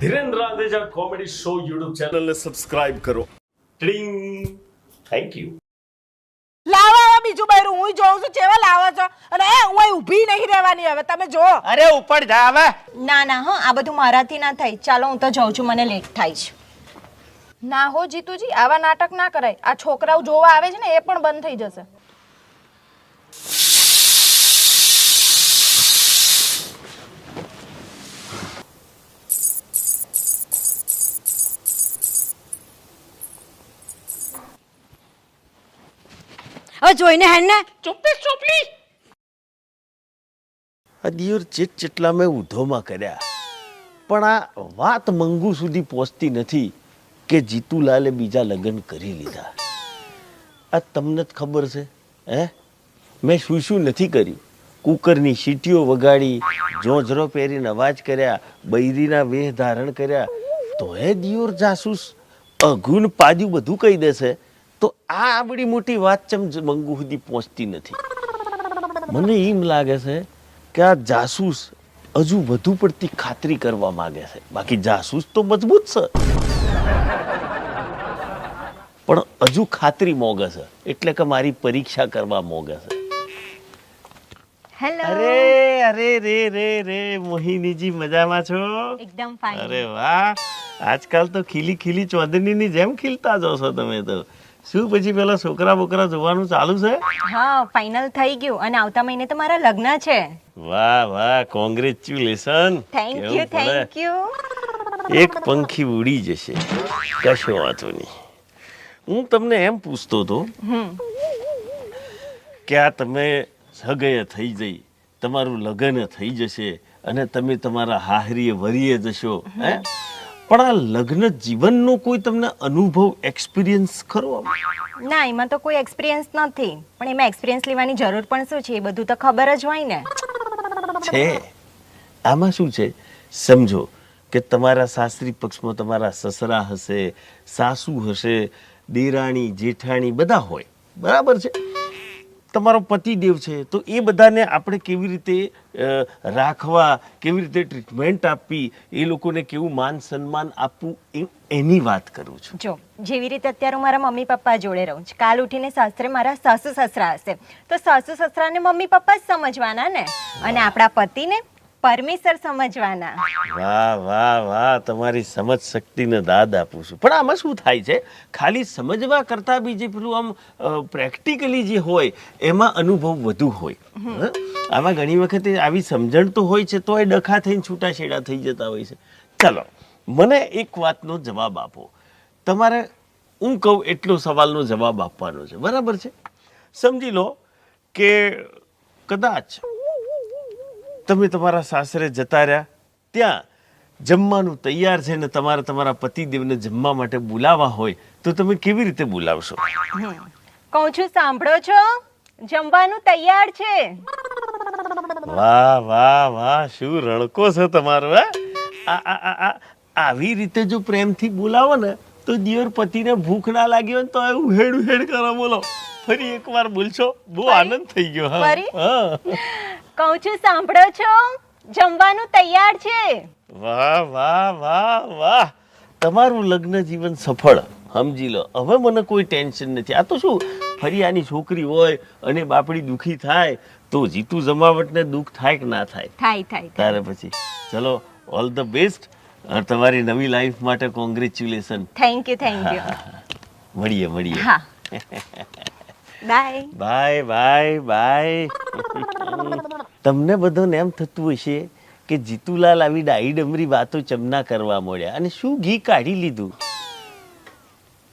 Dhirendra Randeja comedy show YouTube ચેનલને subscribe કરો. ટ્રિંગ. Thank you. લાવો હવે બીજું બૈરું. હું જોઉં છું ચેવા લાવો છો અને હું અહીં ઊભી નહીં રહેવાની. હવે તમે જો. અરે ઉપર જા હવે. ના ના હો, આ બધું મારાથી ના થાય. ચાલો હું તો જાઉં છું, મને લેટ થાય છે. ના હો જીતુજી, આવા નાટક ના કરાય. આ છોકરાઓ જોવા આવે છે ને એ પણ બંધ થઈ જશે. હવે જોઈને હેને ચોપલીસ ચોપલી. આ દિયોર ચેટલા મેં ઉધોમાં કર્યા, પણ આ વાત મંગુ સુધી પહોંચતી નથી કે જીતુલાલે બીજા લગ્ન કરી લીધા. આ તમને જ ખબર છે હે, મેં શું નથી કર્યું. કુકરની સીટીઓ વગાડી, જોંજરો પહેરીને અવાજ કર્યા, બૈરીના વેહ ધારણ કર્યા, તો હે દિયોર જાસૂસ અઘુન પાદ્યું બધું કહી દેશે. તો આ આવડી મોટી વાત ચમ મંગુ સુધી પહોંચતી નથી. મને એમ લાગે છે કે આ જાસૂસ હજુ વધુ પડતી ખાતરી કરવા માંગે છે. બાકી જાસૂસ તો મજબૂત છે, પણ હજુ ખાતરી મોગે છે, એટલે કે મારી પરીક્ષા કરવા મોગે છે. હેલો. અરે અરે રે રે રે મોહિનીજી, મજામાં છો? એકદમ ફાઇન. અરે વાહ, આજકાલ તો ખીલી ખીલી ચોદનીની જેમ ખીલતા જો છો તમે તો. શું પછી પેલા છોકરા બોકરા જોવાનું ચાલુ છે? હા, ફાઇનલ થઈ ગયું અને આવતા મહિને તો મારા લગ્ન છે. વાહ વાહ, congratulation. Thank you thank you. એક પંખી ઉડી જશે, કશો વાંધો નહીં. હું તમને એમ પૂછતો હતો કે આ તમે સગાઈ થઈ જઈ, તમારું લગ્ન થઈ જશે અને તમે તમારા હાહરીએ વરીએ જશો, હે, પણ આ લગ્ન જીવનનો કોઈ તમને અનુભવ, એક્સપિરિયન્સ ખરો? ના, એમાં તો કોઈ એક્સપિરિયન્સ નથી, પણ એમાં એક્સપિરિયન્સ લેવાની જરૂર પણ શું છે, એ બધું તો ખબર જ હોય ને. છે. આમાં શું છે, સમજો કે તમારા સાસરી પક્ષમાં તમારા સસરા હશે, સાસુ હશે, દેરાણી જેઠાણી બધા હોય, બરાબર છે. તમારો પતિદેવ છે, તો એ બધાને આપણે કેવી રીતે રાખવા, કેવી રીતે ટ્રીટમેન્ટ આપવી, એ લોકોને કેવું માન સન્માન આપવું, એની વાત કરું છું. જો જેવી રીતે અત્યારે હું મારા મમ્મી પપ્પા જોડે રહું છું, કાલ ઉઠીને સાસરે મારા સાસુ સસરા હશે, તો સાસુ સસરાને મમ્મી પપ્પા જ સમજવાના ને, અને આપણા પતિને પરમેશ્વર સમજવાના. વાહ વાહ વાહ, તમારી સમજ શક્તિને દાદ આપું છું. પણ આમાં શું થાય છે, ખાલી સમજવા કરતાં બી જે પેલું આમ પ્રેક્ટિકલી જે હોય એમાં અનુભવ વધુ હોય. આમાં ઘણી વખતે આવી સમજણ તો હોય છે, તો એ ડખા થઈને છૂટાછેડા થઈ જતા હોય છે. ચાલો, મને એક વાતનો જવાબ આપો. તમારે હું કહું એટલો સવાલનો જવાબ આપવાનો છે, બરાબર છે? સમજી લો કે કદાચ તમે તમારા સાસરે જતા રહ્યા, ત્યાં જમવાનું તૈયાર છે ને તમારે તમારા પતિદેવને જમવા માટે બોલાવવા હોય, તો તમે કેવી રીતે બોલાવશો? કહું છું, સાંભળો છો, જમવાનું તૈયાર છે. વાહ વાહ વાહ, શું રણકો છે તમારો! હે, આવી રીતે જો પ્રેમથી બોલાવો ને, તો દિયોર પતિને ભૂખ ના લાગી હોય તો ઉહેડ ઉહેડ કરો. બોલો, ફરી એકવાર બોલશો, બહુ આનંદ થઈ ગયો. હા, કહું છું, સાંભળો છો, જમવાનું તૈયાર છે. વાહ વાહ વાહ વાહ, તમારું લગ્ન જીવન સફળ, સમજી લો. હવે મને કોઈ ટેન્શન નથી. આ તો શું, ફરી આની છોકરી હોય અને બાપડી દુખી થાય તો જીતુ જમાવટને દુઃખ થાય કે ના થાય? થાય. તારે પછી ચલો, ઓલ ધ બેસ્ટ. તમારી નવી લાઈફ માટે કોંગ્રેચ્યુલેશન. Thank you. મળીએ. હા, બાય બાય બાય બાય. તમને બધાને એમ થતું હશે કે જીતુલાલ આવી ડાઈ ડમરી વાતો ચમના કરવા મળ્યા અને શું ઘી કાઢી લીધું,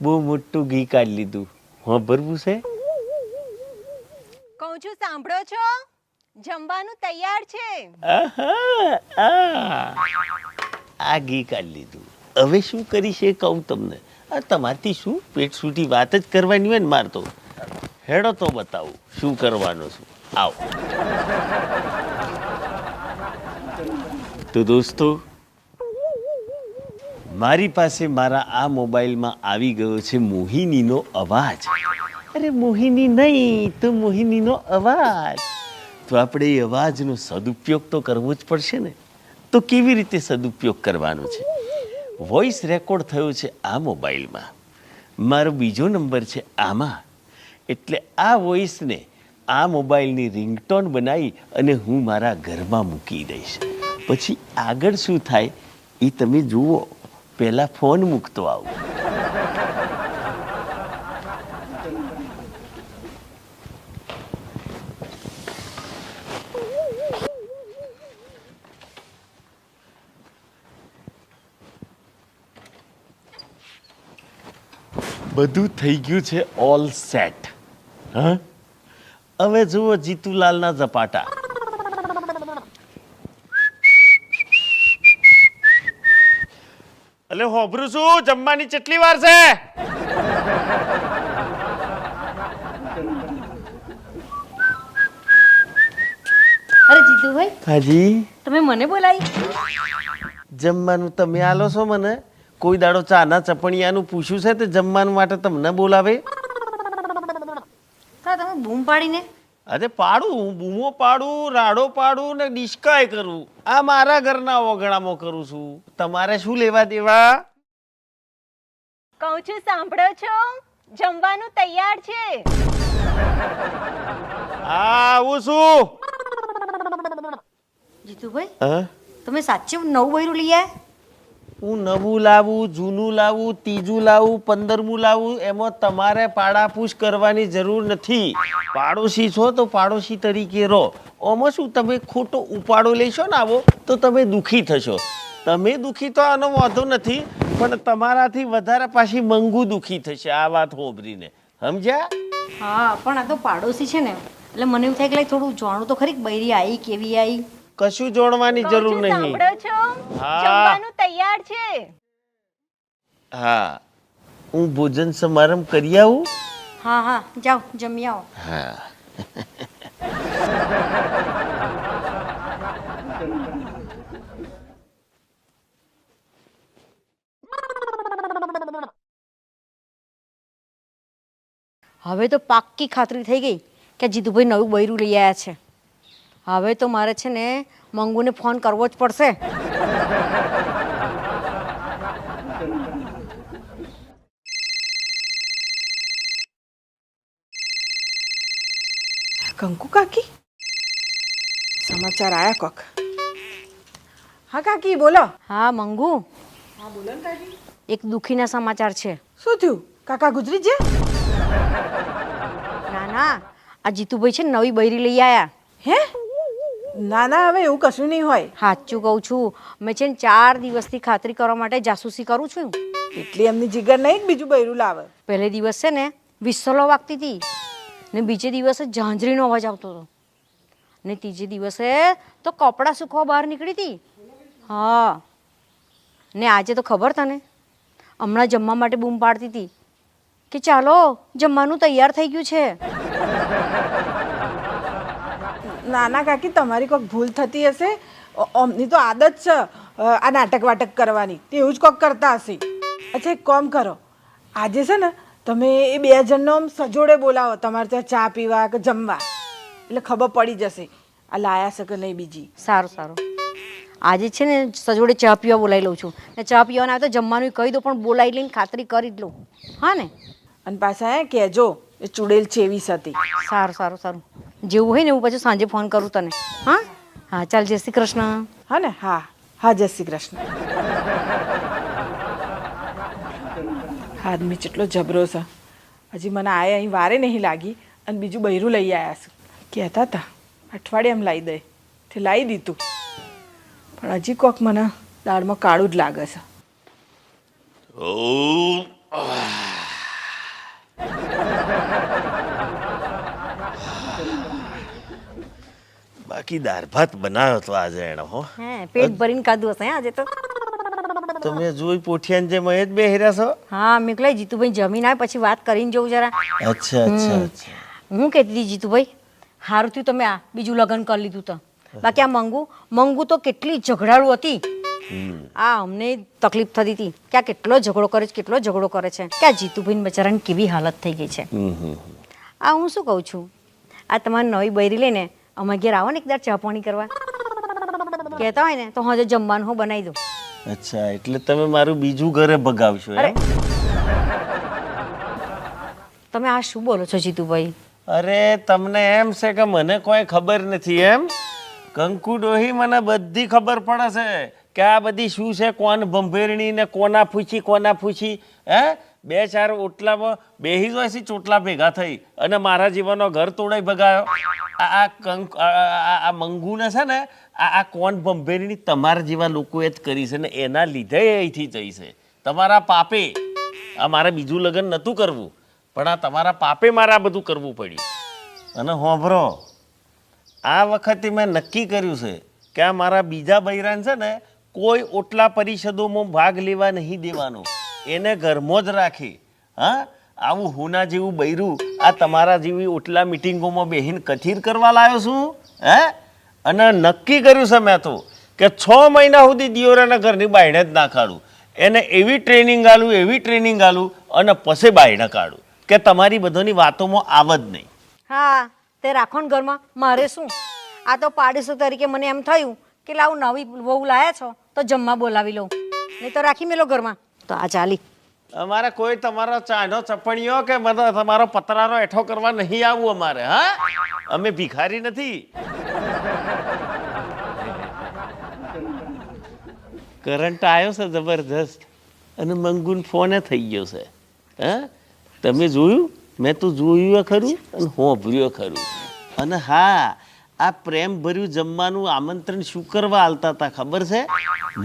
બહુ મોટું ઘી કાઢી લીધું. હા, ભરવું છે. કહું છું, સાંભળો છો, જમવાનું તૈયાર છે. આ ઘી કાઢી લીધું. હવે શું કરી છે કહું તમને. તમારથી શું પેટ સૂટી વાત જ કરવાની હોય ને, માર તો હેડો તો બતાવું શું કરવાનું છું. આવો. તો દોસ્તો, મારી પાસે મારા આ મોબાઈલમાં આવી ગયો છે મોહિનીનો અવાજ. અરે મોહિની નહીં તો મોહિનીનો અવાજ. તો આપણે એ અવાજનો સદુપયોગ તો કરવો જ પડશે ને. તો કેવી રીતે સદુપયોગ કરવાનો છે વોઇસ રેકોર્ડ થયો છે આ મોબાઈલમાં, મારો બીજો નંબર છે આમાં, એટલે આ વોઇસને આ મોબાઈલની રિંગટોન બનાવી અને હું મારા ઘરમાં મૂકી દઈશ. પછી આગળ શું થાય એ તમે જુઓ. પહેલાં ફોન મૂકતો આવું. બધું થઈ ગયું છે ઓલ સેટ. હા, હવે જુઓ જીતુલાલના ઝપાટા. એટલે હોભરું છું, જમવાની કેટલી વાર છે? અરે જીતુભાઈ, હાજી. તમે મને બોલાવી? જમવાનું તમે આલો છો મને? કોઈ દાડો ચાના ચપણિયાનું પૂછ્યું છે તે જમવાનું માટે તમને બોલાવે? હા, તમે બૂમ પાડીને. અરે પાડું, હું બૂમો પાડું, રાડો પાડું ને ડિસ્કાય કરું. આ મારા ઘરના ઓગણામાં કરું છું. તમારે શું લેવા દેવા? કહું છું સાંભળો છો? જમવાનું તૈયાર છે. આવું છું. જીતુભાઈ, હા, તમે સાચે નવું બૈરું લઈ આવ્યા? હું નવું લાવું, જૂનું લાવું, ત્રીજું લાવું, 15મું લાવું, એમાં તમારે પાડાપૂછ કરવાની જરૂર નથી. પાડોશી છો તો પાડોશી તરીકે રહો. આમાં શું, તમે ખોટો ઉપાડો લેશો ને આવો તો તમે દુઃખી થશો. તમે દુઃખી તો આનો વાંધો નથી, પણ તમારાથી વધારે પાછી મંગુ દુઃખી થશે આ વાત હોભરીને. સમજ્યા? હા, પણ આ તો પાડોશી છે ને, એટલે મને એવું થાય કે થોડું જાણવું તો ખરી કે બૈરી આવી કેવી આવી. કશું જોડવાની કહું જરૂર છું નહીં. સાંભળો છો? હા. જમવાનું તૈયાર છે. હા, હું ભોજન સમારંભ કરી આવું. હા હા, જાઓ જમી આવો. હા. હવે તો પાક્કી ખાતરી થઈ ગઈ કે જીતુભાઈ નવું બૈરું લઈ આવ્યા છે. હવે તો મારે છે ને મંગુને ફોન કરવો જ પડશે. કંકુ કાકી, સમાચાર આયા કોક. હા કાકી બોલો. હા મંગુ, હા બોલો ને કાકી. એક દુઃખીના સમાચાર છે. શું થયું? કાકા ગુજરી ગયા? ના ના, આ જીતુભાઈ છે ને નવી બૈરી લઈ આવ્યા. હે? ના ના, હવે એવું કશું નહીં હોય. સાચું કહું છું, મેં છે ને 4 દિવસથી ખાતરી કરવા માટે જાસૂસી કરું છું. એટલી એમની જીગર નહીં કે બીજું બૈરું લાવે. પહેલે દિવસ છે ને વિસલો વાગતી હતી, ને બીજે દિવસે ઝાંઝરીનો અવાજ આવતો હતો, ને ત્રીજે દિવસે તો કપડાં સૂકવા બહાર નીકળી હતી. હા, ને આજે તો ખબર તને, હમણાં જમવા માટે બૂમ પાડતી હતી કે ચાલો જમવાનું તૈયાર થઈ ગયું છે. નાના કાકી, તમારી કોઈક ભૂલ થતી હશે. અમની તો આદત છે આ નાટક વાટક કરવાની, તે એવું જ કોક કરતા હશે. અચ્છા, એક કામ કરો, આજે છે ને તમે એ 2 જણનો આમ સજોડે બોલાવો તમારે ત્યાં ચા પીવા કે જમવા, એટલે ખબર પડી જશે આ લાયા છે કે નહીં બીજી. સારું સારું, આજે છે ને સજોડે ચા પીવા બોલાવી લઉં છું, ને ચા પીવાના આવે તો જમવાનું કહી દો, પણ બોલાવી લઈને ખાતરી કરી જ લઉં. હા ને? અને પાછા કહેજો એ ચૂડેલ ચેવીસ હતી. સારું સારું સારું, જેવું હોય ને એવું પછી સાંજે ફોન કરું તને. હા હા, ચાલ, જય શ્રી કૃષ્ણ. હા ને? હા હા, જય શ્રી કૃષ્ણ. આદમી કેટલો જબરો છે, હજી મને આયા અહીં વારે નહીં લાગી અને બીજું બૈરું લઈ આવ્યા છે. કહેતા હતા અઠવાડિયામાં લાવી દે, તે લાવી દીધું, પણ હજી કોક મને દાળમાં કાળું જ લાગે છે. બાકી દાળ ભાત બનાવ્યો તો આજે એનો. હો, હે, પેટ ભરીને ખાધું હશે આજે તો. તમે જોઈ પોઠિયાન જે મહેજ બેહર્યા છો. હા, મેં કહ્યું જીતુભાઈ જમીન આવે પછી વાત કરીને જવું જરા. અચ્છા અચ્છા અચ્છા. હું કહેતી હતી જીતુભાઈ, સારું થયું તમે આ બીજું લગ્ન કરી લીધું તો. બાકી આ મંગુ તો કેટલી ઝઘડાળુ હતી. આ અમને તકલીફ થતી હતી કે આ કેટલો ઝઘડો કરે છે, કેટલો ઝઘડો કરે છે, કે આ જીતુભાઈ બચારાની કેવી હાલત થઈ ગઈ છે. આ હું શું કહું છું, આ તમારી નવી બૈરી લઈને અમારા ઘેર આવો ને એકદાર ચા પાણી કરવા. કહેતા હોય ને તો હજે જમવાનું હું બનાવી દઉં. અચ્છા, એટલે તમે મારું બીજું ઘરે ભગાવશો એમ? તમે આ શું બોલો છો જીતુભાઈ? અરે તમને એમ છે કે મને કોઈ ખબર નથી એમ? કંકુ ડોહી મને બધી ખબર પડે છે કે આ બધી શું છે, કોણ ભંભેરણી ને કોના પૂછી હે? 2-4 ઓટલામાં બેહી જ હોય છે, ચોટલા ભેગા થઈ અને મારા જીવનનો ઘર તોડાઈ ભગાયો. આ મંગુને છે ને આ કોણ ભંભેરણી તમારા જેવા લોકોએ જ કરી છે ને એના લીધે અહીંથી જઈ છે. તમારા પાપે આ મારે બીજું લગ્ન નહોતું કરવું, પણ આ તમારા પાપે મારે આ બધું કરવું પડ્યું. અને હોભરો, આ વખતે મેં નક્કી કર્યું છે કે આ મારા બીજા બૈરાન છે ને કોઈ ઓટલા પરિષદોમાં ભાગ લેવા નહીં દેવાનો, એને ઘરમાં જ રાખી. હા, આવું હુના જેવું બૈરું આ તમારા જેવી ઓટલા મિટિંગોમાં બેહીને કથીર કરવા લાવ્યો છું હે? અને નક્કી કર્યું છે મેં તો કે 6 મહિના સુધી દિયોરાના ઘરની બાયણે જ ના કાઢું. એને એવી ટ્રેનિંગ આલું અને પછી બાયણે કાઢું કે તમારી બધાની વાતોમાં આવ જ નહીં. હા, તે રાખો ને ઘરમાં, મારે શું? આ તો પાડોશો તરીકે મને એમ થયું કે લાવું નવી વહુ લાયા છો તો જમવા બોલાવી લઉં, નહીં તો રાખી મેલો ઘરમાં. તો આ ચાલી. અમારે કોઈ તમારો ચાનો ચપણીઓ કે તમારો પતરાનો એઠો કરવા નહીં આવવું અમારે. હા, અમે ભિખારી નથી. કરંટ આવ્યો છે જબરદસ્ત અને મંગુન ફોને થઈ ગયો છે. હા, તમે જોયું? મેં તો જોયું ખરું અને હોંભર્યું ખરું. અને હા, આ પ્રેમ ભર્યું જમવાનું આમંત્રણ શું કરવા આલતા હતા ખબર છે?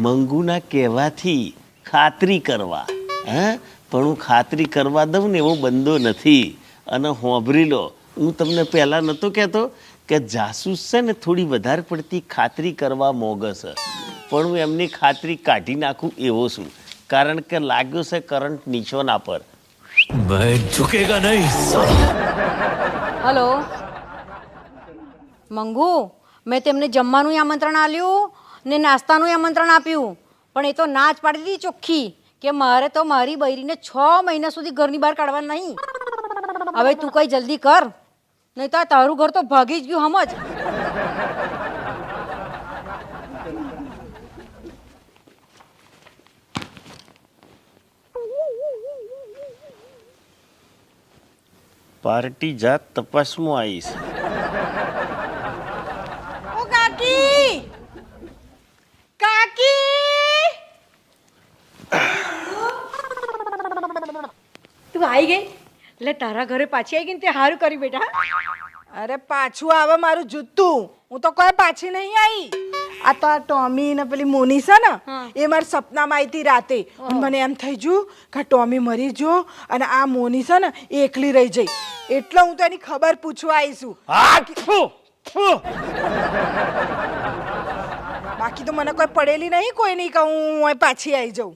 મંગુના કહેવાથી ખાતરી કરવા. હા, પણ હું ખાતરી કરવા દઉં ને એવો બંદો નથી. અને હોંભરી લો, હું તમને પહેલાં નહોતો કહેતો કે જાસૂસ છે ને થોડી વધારે પડતી ખાતરી કરવા મોગે છે, પણ હું એમની ખાતરી કાઢી નાખું એવો છું, કારણ કે લાગ્યો છે કરંટ નીચોના પર. હલો મંગુ, મેં તેમને જમવાનું આમંત્રણ આપ્યું ને નાસ્તાનું આમંત્રણ આપ્યું, પણ એ તો ના જ પાડી દીધી ચોખ્ખી કે મારે તો મારી બૈરીને 6 મહિના સુધી ઘરની બહાર કાઢવા નહીં. હવે તું કઈ જલ્દી કર, નહીં તો તારું ઘર તો ભાગી જ ગયું સમજ. પાર્ટી જાત તપાસમાં આવીશ. ઓ કાકી, તું આવી ગઈ એટલે તારા ઘરે પાછી આવી ગઈ ને તે સારું કર્યું બેટા. અરે પાછું આવે મારું જૂતું, હું તો કોઈ પાછી નહીં આવી. આ તો આ ટોમી ને પેલી મોની છે ને એ મારા સપનામાં આવી હતી રાતે, અને મને એમ થઈ ગયું કે ટોમી મરી જો અને આ મોની છે ને એ એકલી રહી જઈ, એટલે હું તો એની ખબર પૂછવા આવીશું. બાકી તો મને કોઈ પડેલી નહીં, કોઈ નહીં કે હું પાછી આવી જાઉં.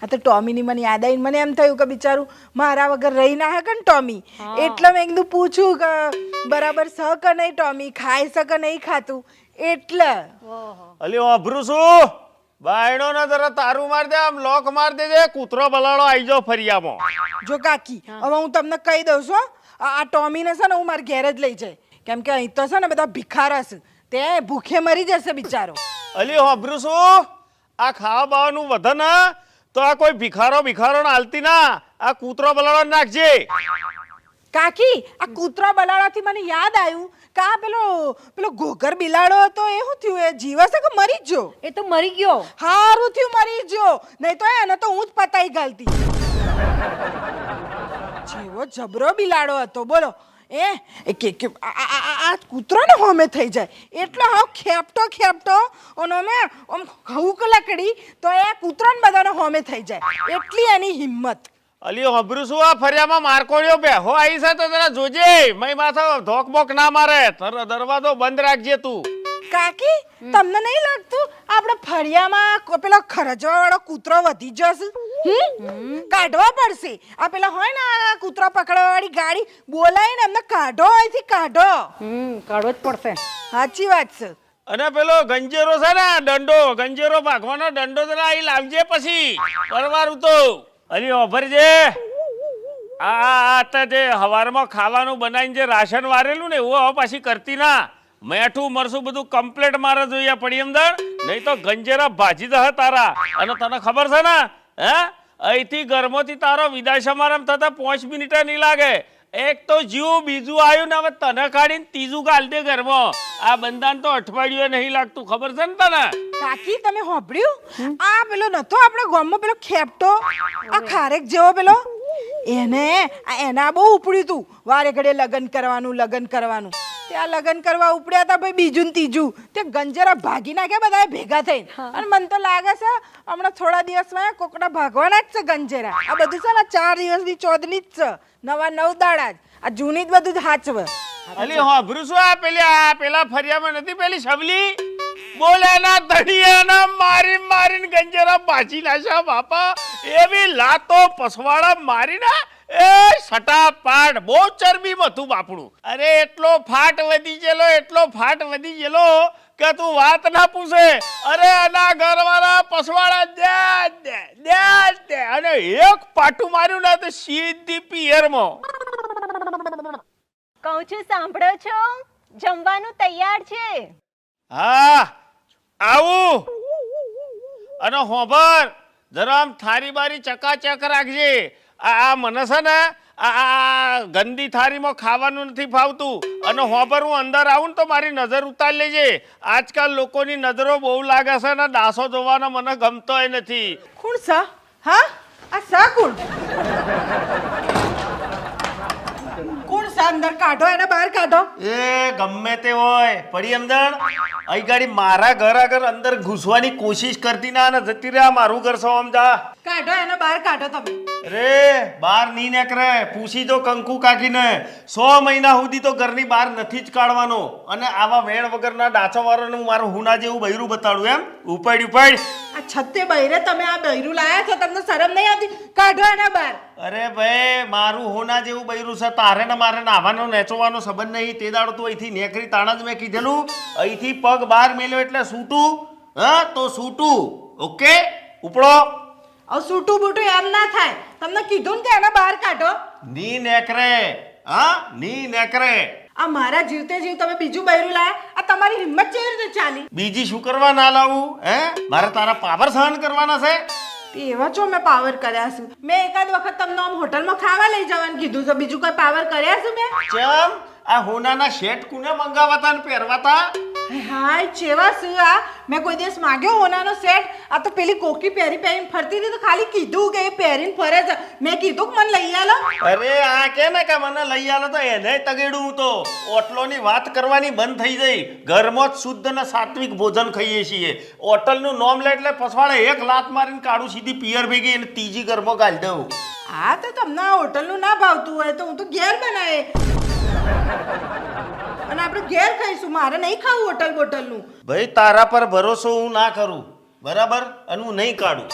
આ તો ટોમીની મને યાદ આવીને મને એમ થયું કે બિચારું મારા વગર રહી ના હે કે ને ટોમી, એટલે મેં કીધું પૂછું કે બરાબર છે કે નહીં, ટોમી ખાય છે કે નહીં ખાતું, એટલે. અલી વાભરું છું, બાયણો ને જરા તારું માર દે, આમ લોક માર દેજે, કૂતરો બલાડો આવી જાવ ફરિયામાં. જો કાકી, હવે હું તમને કહી દઉં છું, આ ટોમીને છે ને હું મારા ઘેર જ લઈ જાય, કેમ કે અહીં તો છે ને બધા ભિખારા છે, તે ભૂખે મરી જશે બિચારો. અલી વાભરું છું, આ ખાવા બાવાનું વધે ને તો આ કોઈ ભિખારો હાલતી ના, આ કૂતરો બલાડો નાખજે. કાકી, આ કૂતરા બલાડાથી મને યાદ આવ્યું કે આ પેલો ઘોઘર બિલાડો હતો, એ શું થયું? એ જીવશે કે મરી જ જો? એ તો મરી ગયો. હારું થયું મરી જો, નહીં તો એને તો હું જ પતાઈ ગાલતી. જેવો જબરો બિલાડો હતો બોલો. આ કૂતરાને હોમે થઈ જાય એટલે હાવ ખેપટો અને અમે આમ ઘઉં લકડી તો એ કૂતરાને બધાને હોમે થઈ જાય, એટલી એની હિંમત. અલી હબરું શું, આ ફરિયામાં મારકોડ્યો બેહો આવી છે તો જરા જોજે, મય માથે ધોકબોક ના મારે, દરવાજો બંધ રાખજે તું. કાકી, તમને નહીં લાગતું આપણે ફળિયામાં પેલો ખરજવા વાળો કૂતરો વધી જશે? કાઢવા પડશે. આ પેલા હોય ને આ કૂતરો પકડવા વાળી ગાડી, બોલાવીને એમને કાઢો, અહીંથી કાઢો. કાઢવો જ પડશે. સાચી વાત છે. અને પેલો ગંજેરો છે ને દંડો, ગંજેરો ભાગવાનો દંડો જરા અહીં લાવજે, પછી પરવારું તો. અલી ઓભરજે, આ જે હવારમાં ખાવાનું બનાવીને જે રાશન વારેલું ને એવું હવે પાછી કરતી ના. મેઠું મરસું બધું કમ્પ્લેટ મારે જોઈએ પડી અંદર, નહીં તો ગંજેરા ભાજી દે તારા. અને તને ખબર છે ને હે અહીંથી ઘરમાંથી તારો વિદાય સમારંભ થતા 5 મિનિટ નહીં લાગે. એક તો જીવ બીજું આવ્યું ને હવે તને કાઢીને ત્રીજું ગાલ દે ઘરમાં. આ બંધાન તો અઠવાડિયું નહીં લાગતું, ખબર છે ને તને? કાકી તમે હોભળ્યું આ પેલો નતો આપણે ગામમાં પેલો ખેપટો આ ખારેક જેવો પેલો એના બહુ ઉપડ્યું તું વારે ઘડે લગન કરવાનું ત્યાં લગન કરવા ઉપડ્યા હતા ભાઈ બીજું ને ત્રીજું તે ગંજરા ભાગી નાખ્યા બધા ભેગા થઈને અને મને તો લાગે છે હમણાં થોડા દિવસમાં કોકડા ભાગવાના જ છે ગંજરા. આ બધું છે ને 4 દિવસની ચોદની જ છે, નવા 9 દાડા જ આ જૂની જ બધું જ હાચવે. અલી હોભરું શું આ પેલા ફરિયામાં નથી પેલી સબલી બોલ્યાના ધડિયાના મારીને ગંજરા બાજી નાખ્યા બાપા. એવી લાતો પસવાડા મારીને એ સટાપાટ બહુ ચરબીમાં હતું બાપડું. અરે એટલો ફાટ વધી ગયેલો કે તું વાત ના પૂછે. અરે આના ઘરવાળા પસવાડા દે અને એક પાટું માર્યું ને તો સીધી પિયરમાં. કહું છું સાંભળો છો, જમવાનું તૈયાર છે. હા આવું. અને હોભર જરા આમ થારી બારી ચકાચક રાખજે. આ મને છે ને આ ગંદી થારીમાં ખાવાનું નથી ફાવતું. અને હોભર હું અંદર આવું ને તો મારી નજર ઉતારી લેજે. આજકાલ લોકોની નજરો બહુ લાગે છે ને દાસો જોવાનો મને ગમતોય નથી. કોણ સા? હા આ સા કોણ સા? અંદર કાઢો એને બહાર કાઢો. એ ગમે તે હોય પડી અંદર અહીં ગાડી મારા ઘર આગળ અંદર ઘૂસવાની કોશિશ કરતી ના અને જતી રહ્યા મારું ઘર સૌ સમજા. કાઢો એને બહાર કાઢો તમે. અરે બહાર નહીં નીકળે. પૂછી તો કંકુ કાકીને 100 મહિના સુધી તો ઘરની બહાર નથી જ કાઢવાનો. અને આવા વેણ વગરના ડાચો વાળાનું મારું હુના જેવું બૈરું બતાડું એમ? ઉપાડ આ છત્તે બૈરે તમે આ બૈરું લાયા છો, તમને શરમ નહીં આવતી? કાઢો એને બહાર. અરે ભાઈ મારું હોના જેવું બૈરું છે. તારે ને મારે નાવાનો નેચવાનો સંબંધ નહીં. તે દાડો તું અહીંથી નેકરી તાણા જ મેં કીધેલું અહીંથી પગ બહાર મેલ્યો એટલે સૂટું. હા તો સૂટું. ઓકે ઉપડો. હવે સૂટું બૂટું એમ ના થાય. તમને કીધું ને કે એને બહાર કાઢો. ની નેકરે. હા ની નેકરે. આ મારા જીવતે જીવ તમે બીજું બૈરું લાયા. આ તમારી હિંમત કેવી રીતે ચાલી? બીજી શું કરવા ના લાવું? હે મારે તારા પાવર સહન કરવાના છે? એવા છો મેં પાવર કર્યા છું. મેં એકાદ વખત તમને આમ હોટલમાં ખાવા લઈ જવાનું કીધું છે, બીજું કોઈ પાવર કર્યા છું મેં? ચમ આ હોનાના શેટ કુને મંગાવતા ને પહેરવાતા? હાય ચેવા શું આ? મેં કોઈ દિવસ માંગ્યો હોનાનો સેટ? આ તો પેલી કોકી પહેરીને ફરતી હતી તો ખાલી કીધું કે એ પહેરીને ફરે છે. મેં કીધું કે મને લઈ આલો. અરે આ કે ને કે મને લઈ આલો તો એને તગેડું હું તો. ઓટલોની વાત કરવાની બંધ થઈ ગઈ. ઘરમાં જ શુદ્ધ અને સાત્વિક ભોજન ખાઈએ છીએ. હોટલનું નામ લે એટલે પછવાડે એક લાત મારીને કાઢું સીધી પિયર ભેગી અને ત્રીજી ઘરમાં ગાળી દઉં. હા તો તમને આ હોટલનું ના ભાવતું હોય તો હું તો ઘેર બનાવે અને આપણે ઘેર ખાઈશું. મારે નહીં ખાવું હોટલ બોટલનું. ભાઈ તારા પર ભરોસો હું ના કરું બરાબર, અને હું નહીં કાઢું.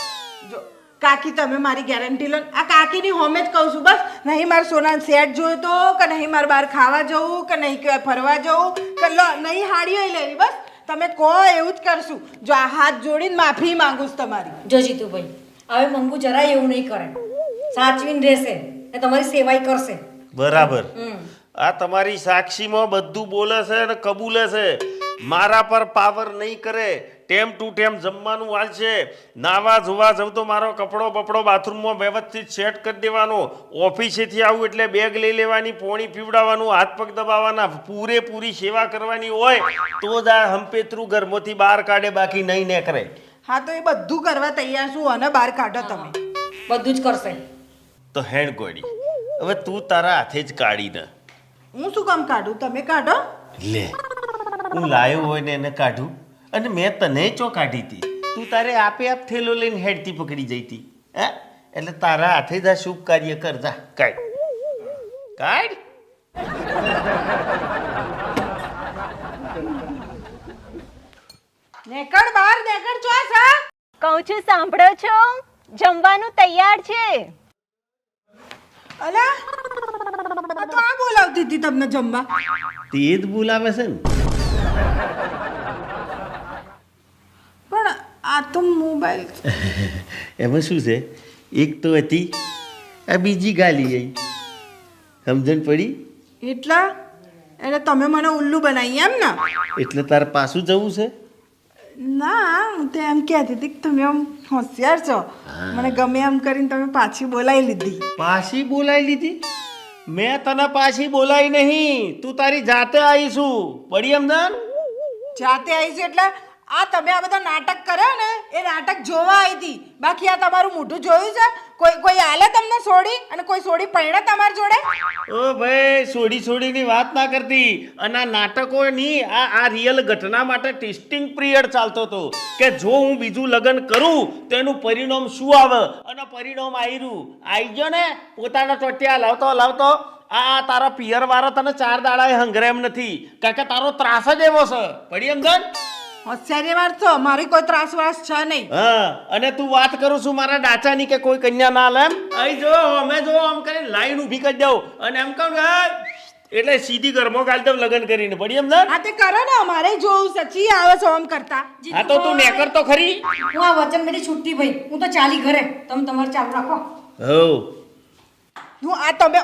જો કાકી તમે મારી ગેરંટી લો. આ કાકીની હોમે જ કહું છું બસ. નહીં મારે સોનાનો સેટ જોઈતો કે નહીં મારે બહાર ખાવા જવું કે નહીં કે ફરવા જવું કે નહીં હાડીઓ લેવી. બસ તમે કહો એવું જ કરશું. જો આ હાથ જોડીને માફી માંગુ છું તમારી. જો જીતુભાઈ હવે મંગુ જરાય એવું નહીં કરે, સાચવીને રહેશે ને તમારી સેવાય કરશે. બરાબર. આ તમારી સાક્ષીમાં બધું બોલે છે અને કબૂલે છે. મારા પર પાવર નહીં કરે. ટેમ ટુ ટેમ જમવાનું વાલશે. નાવા ધોવા જવું તો મારો કપડો બપડો બાથરૂમમાં વ્યવસ્થિત સેટ કરી દેવાનો. ઓફિસેથી આવું એટલે બેગ લઈ લેવાની, પોણી પીવડાવવાનું, હાથ પગ દબાવવાના, પૂરેપૂરી સેવા કરવાની હોય તો જ આ હંપેતરું ઘરમાંથી બહાર કાઢે, બાકી નહીં ને કરે. હા તો એ બધું કરવા તૈયાર છું અને બહાર કાઢો તમે. બધું જ કરશે. તો હેડ ગોડી હવે તું તારા હાથે જ કાઢીને. હું શું કામ કાઢું? તમે કાઢો. લે હું લાયો હોય ને એને કાઢું. અને મેં તને ચો કાઢી હતી. તું તારે આપે આપ થેલો લઈને હેડતી પકડી જઈતી. હે એટલે તારા હાથે જ આ શુભ કાર્ય કરજા. કાઢ કાઢ. નેકળ બહાર નેકળ ચો સા. કહું છું સાંભળો છો, જમવાનું તૈયાર છે. અલા આ તો આ બોલાવતી હતી તમને જમવા. તે જ બોલાવે છે ને. પણ આ તો મોબાઈલ. એમાં શું છે? એક તો હતી આ બીજી ગાલી આવી. સમજણ પડી? એટલા એટલે તમે મને ઉલ્લુ બનાવી એમ ને? એટલે તારે પાછું જવું છે? ના હું તો એમ કહેતી હતી કે તમે આમ હોશિયાર છો, મને ગમે એમ કરીને તમે પાછી બોલાવી લીધી. પાછી બોલાવી લીધી? મેં તને પાછી બોલાવી નહીં, તું તારી જાતે આવીશું. પડી સમજણ? જાતે આવી છે એટલે આ તમે આ બધા નાટક કર્યા ને એ નાટક જોવા આવી હતી. બાકી આ તમારું મોઢું જોયું છે? કોઈ આલે તમને છોડી અને કોઈ છોડી પૈણે તમારી જોડે? ઓ ભાઈ, છોડીની વાત ના કરતી. અને આ નાટકોની આ રિયલ ઘટના માટે ટેસ્ટિંગ પિરિયડ ચાલતો હતો કે જો હું બીજું લગ્ન કરું તો એનું પરિણામ શું આવે. અને પરિણામ આવી ગયો ને. પોતાના ટોટિયા લાવતો આ તારા પિયર વાળા તને 4 દાડાએ હંગરે એમ નથી, કારણ કે તારો ત્રાસ જ એવો છે. પડી સમજણ? હોશિયારી વાર છો, મારી કોઈ ત્રાસ વાસ છે નહીં. હા, અને તું વાત કરું છું મારા ડાચાની કે કોઈ કન્યા ના લે એમ? આઈ જો અમે જો આમ કરીને લાઈન ઊભી કરી દઉં અને એમ કહું એટલે સીધી ઘરમાં ગાલ દઉં લગ્ન કરીને. પડી એમ? હા તે કરો ને, અમારે જોવું સચી આવે છે આમ કરતા. હા તો તું નેકર તો ખરી. હું આ વચન મેરી છૂટતી ભાઈ, હું તો ચાલી ઘરે, તમે તમારે ચાલુ રાખો. હો હું આ તમે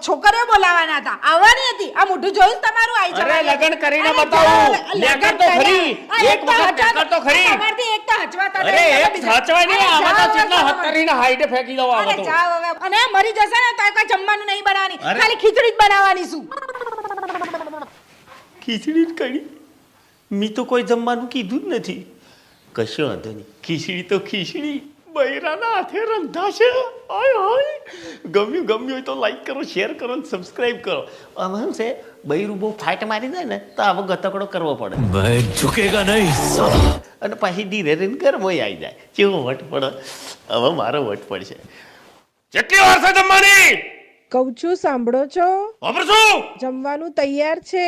છોકરીઓ બોલાવાના હતા, આવવાની હતી. આ મોઢું જોયું છે તમારું? આવી અરે જવાનું. લગ્ન કરીને અરે બતાવું. લગ્ન નેકર તો કર્યા. ખરી. આ એક વખત હચવા- નેકર તો ખરી. તમારથી એક તો હચવાતા અરે નહીં. એક સાચવાય નહીં. અરે આમાં તો જાઓ કેટલા હવે. હત્તરીના હાઈટે ફેંકી દઉં આમાં અરે તો. જાઓ હવે. અને મરી જશે ને તો કઈ જમવાનું નહીં બનાવવાની, અરે. ખાલી ખીચડી જ બનાવવાની છું. ખીચડી જ કરી? મી તો કોઈ જમવાનું કીધું જ નથી. કશો વાંધો નહીં, ખીચડી તો ખીચડી બૈરાના હાથે રંધાશે. હાય હાય, ગમ્યું હોય તો લાઈક કરો, શેર કરો અને સબસ્ક્રાઇબ કરો. આમ એમ છે બૈરું બહુ ફાઇટ મારી જાય ને તો આવો ગતકડો કરવો પડે. मैं झुकेगा नहीं. અને પાછી ધીરે ધીરે ઘરમાં આવી જાય. કેવો વટ પડે? હવે મારો વટ પડશે. કેટલી વાર છે જમવાની? કહું છું સાંભળો છો? વાપરશું જમવાનું તૈયાર છે.